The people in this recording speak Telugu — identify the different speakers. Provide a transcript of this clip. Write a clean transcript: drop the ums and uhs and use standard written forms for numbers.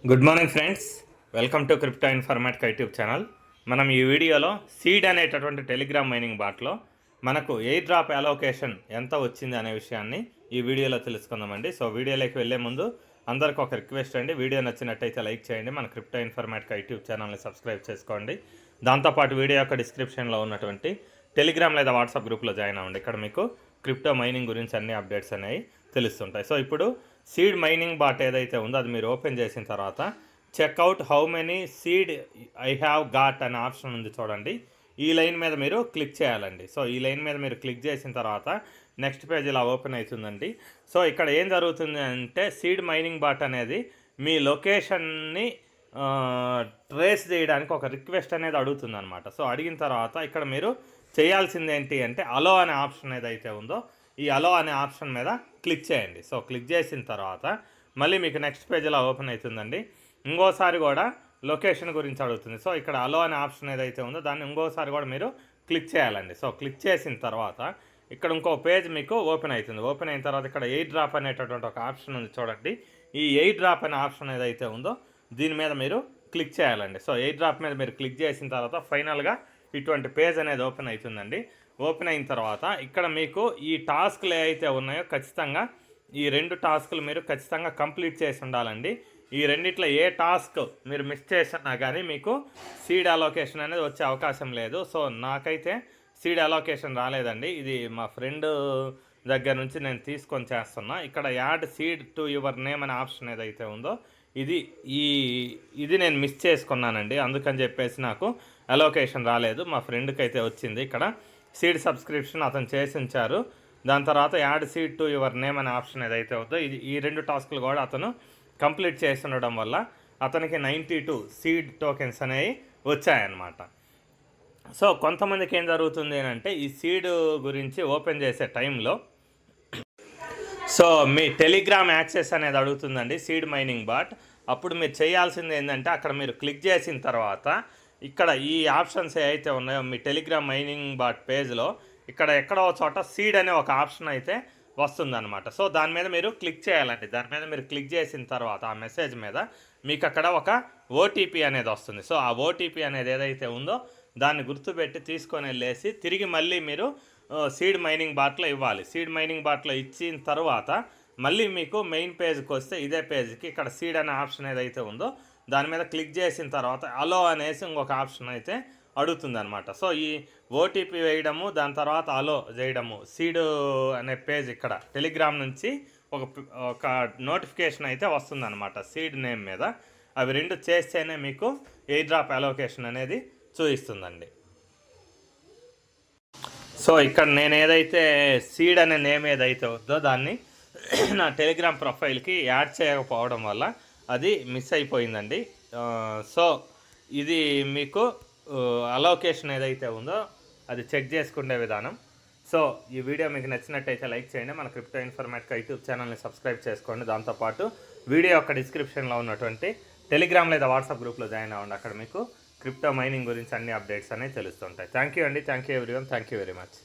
Speaker 1: Good morning friends, welcome to crypto informatic YouTube channel. మనం ఈ వీడియోలో సీడ్ అనేటటువంటి టెలిగ్రామ్ మైనింగ్ బాట్లో మనకు ఎయిర్ డ్రాప్ అలోకేషన్ ఎంత వచ్చింది అనే విషయాన్ని ఈ వీడియోలో తెలుసుకుందామండి. సో వీడియోలోకి వెళ్ళే ముందు అందరికీ ఒక రిక్వెస్ట్ అండి, వీడియో నచ్చినట్టయితే లైక్ చేయండి, మన క్రిప్టో ఇన్ఫర్మేటిక్ యూట్యూబ్ ఛానల్ని సబ్స్క్రైబ్ చేసుకోండి. దాంతోపాటు వీడియో యొక్క డిస్క్రిప్షన్లో ఉన్నటువంటి టెలిగ్రామ్ లేదా వాట్సాప్ గ్రూప్లో జాయిన్ అవ్వండి. ఇక్కడ మీకు క్రిప్టో మైనింగ్ గురించి అన్ని అప్డేట్స్ అనేవి తెలుస్తుంటాయి. సో ఇప్పుడు సీడ్ మైనింగ్ బాట్ ఏదైతే ఉందో అది మీరు ఓపెన్ చేసిన తర్వాత check out how many seed I have got అనే ఆప్షన్ ఉంది చూడండి. ఈ లైన్ మీద మీరు క్లిక్ చేయాలండి. సో ఈ లైన్ మీద మీరు క్లిక్ చేసిన తర్వాత నెక్స్ట్ పేజ్ ఇలా ఓపెన్ అవుతుందండి. సో ఇక్కడ ఏం జరుగుతుంది అంటే సీడ్ మైనింగ్ బాట్ అనేది మీ లొకేషన్ని ట్రేస్ చేయడానికి ఒక రిక్వెస్ట్ అనేది అడుగుతుంది అనమాట. సో అడిగిన తర్వాత ఇక్కడ మీరు చేయాల్సింది ఏంటి అంటే అలో అనే ఆప్షన్ ఏదైతే ఉందో ఈ అలో అనే ఆప్షన్ మీద క్లిక్ చేయండి. సో క్లిక్ చేసిన తర్వాత మళ్ళీ మీకు నెక్స్ట్ పేజ్ ఇలా ఓపెన్ అవుతుందండి. ఇంకోసారి కూడా లొకేషన్ గురించి అడుగుతుంది. సో ఇక్కడ అలో అనే ఆప్షన్ ఏదైతే ఉందో దాన్ని ఇంకోసారి కూడా మీరు క్లిక్ చేయాలండి. సో క్లిక్ చేసిన తర్వాత ఇక్కడ ఇంకో పేజ్ మీకు ఓపెన్ అవుతుంది. ఓపెన్ అయిన తర్వాత ఇక్కడ ఎయిర్ డ్రాప్ అనేటటువంటి ఒక ఆప్షన్ ఉంది చూడండి. ఈ ఎయిర్ డ్రాప్ అనే ఆప్షన్ ఏదైతే ఉందో దీని మీద మీరు క్లిక్ చేయాలండి. సో ఎయిర్ డ్రాప్ మీద మీరు క్లిక్ చేసిన తర్వాత ఫైనల్గా ఇటువంటి పేజ్ అనేది ఓపెన్ అవుతుందండి. ఓపెన్ అయిన తర్వాత ఇక్కడ మీకు ఈ టాస్క్లు ఏవైతే ఉన్నాయో ఖచ్చితంగా ఈ 2 టాస్కులు మీరు ఖచ్చితంగా కంప్లీట్ చేసి ఉండాలండి. ఈ రెండిట్లో ఏ టాస్క్ మీరు మిస్ చేసినా కానీ మీకు సీడ్ అలోకేషన్ అనేది వచ్చే అవకాశం లేదు. సో నాకైతే సీడ్ అలోకేషన్ రాలేదండి. ఇది మా ఫ్రెండ్ దగ్గర నుంచి నేను తీసుకొని చేస్తున్నా. ఇక్కడ add seed to your name అనే ఆప్షన్ ఏదైతే ఉందో ఇది నేను మిస్ చేసుకున్నానండి. అందుకని చెప్పేసి నాకు అలోకేషన్ రాలేదు. మా ఫ్రెండ్కి అయితే వచ్చింది. ఇక్కడ సీడ్ సబ్స్క్రిప్షన్ అతను చేసి ఉంచారు. దాని తర్వాత add seed to your name అనే ఆప్షన్ ఏదైతే ఉందో ఈ 2 టాస్కులు కూడా అతను కంప్లీట్ చేసి ఉండడం వల్ల అతనికి 92 సీడ్ టోకెన్స్ అనేవి వచ్చాయన్నమాట. సో కొంతమందికి ఏం జరుగుతుంది అంటే ఈ సీడ్ గురించి ఓపెన్ చేసే టైంలో సో మీ టెలిగ్రామ్ యాక్సెస్ అనేది అడుగుతుందండి సీడ్ మైనింగ్ బాట్. అప్పుడు మీరు చేయాల్సింది ఏంటంటే అక్కడ మీరు క్లిక్ చేసిన తర్వాత ఇక్కడ ఈ ఆప్షన్స్ ఏవైతే ఉన్నాయో మీ టెలిగ్రామ్ మైనింగ్ బాట్ పేజ్లో ఇక్కడ ఎక్కడో చోట సీడ్ అనే ఒక ఆప్షన్ అయితే వస్తుందన్నమాట. సో దాని మీద మీరు క్లిక్ చేయాలండి. దాని మీద మీరు క్లిక్ చేసిన తర్వాత ఆ మెసేజ్ మీద మీకు అక్కడ ఒక ఓటీపీ అనేది వస్తుంది. సో ఆ ఓటీపీ అనేది ఏదైతే ఉందో దాన్ని గుర్తుపెట్టి తీసుకొని వెళ్ళేసి తిరిగి మళ్ళీ మీరు సీడ్ మైనింగ్ బాట్లో ఇవ్వాలి. సీడ్ మైనింగ్ బాట్లో ఇచ్చిన తర్వాత మళ్ళీ మీకు మెయిన్ పేజ్కి వస్తే ఇదే పేజ్కి ఇక్కడ సీడ్ అనే ఆప్షన్ ఏదైతే ఉందో దాని మీద క్లిక్ చేసిన తర్వాత అలో అనేసి ఇంకొక ఆప్షన్ అయితే అడుగుతుందన్నమాట. సో ఈ ఓటీపీ వేయడము దాని తర్వాత అలో చేయడము సీడ్ అనే పేజ్ ఇక్కడ టెలిగ్రామ్ నుంచి ఒక నోటిఫికేషన్ అయితే వస్తుందన్నమాట సీడ్ నేమ్ మీద. అవి 2 చేస్తేనే మీకు ఎయిర్ డ్రాప్ అలోకేషన్ అనేది చూపిస్తుందండి. సో ఇక్కడ నేను ఏదైతే సీడ్ అనే నేమ్ ఏదైతే ఉందో దాన్ని నా టెలిగ్రామ్ ప్రొఫైల్కి యాడ్ చేయకపోవడం వల్ల అది మిస్ అయిపోయిందండి. సో ఇది మీకు అలోకేషన్ ఏదైతే ఉందో అది చెక్ చేసుకునే విధానం. సో ఈ వీడియో మీకు నచ్చినట్టయితే లైక్ చేయండి, మన క్రిప్టో ఇన్ఫర్మేటిక్ యూట్యూబ్ ఛానల్ని సబ్స్క్రైబ్ చేసుకోండి. దాంతోపాటు వీడియో యొక్క డిస్క్రిప్షన్లో ఉన్నటువంటి టెలిగ్రామ్ లేదా వాట్సాప్ గ్రూప్లో జాయిన్ అవ్వండి. అక్కడ మీకు క్రిప్టో మైనింగ్ గురించి అన్ని అప్డేట్స్ అనేవి తెలుస్తుంటాయి. థ్యాంక్ యూ అండి. Thank you everyone. Thank you very much.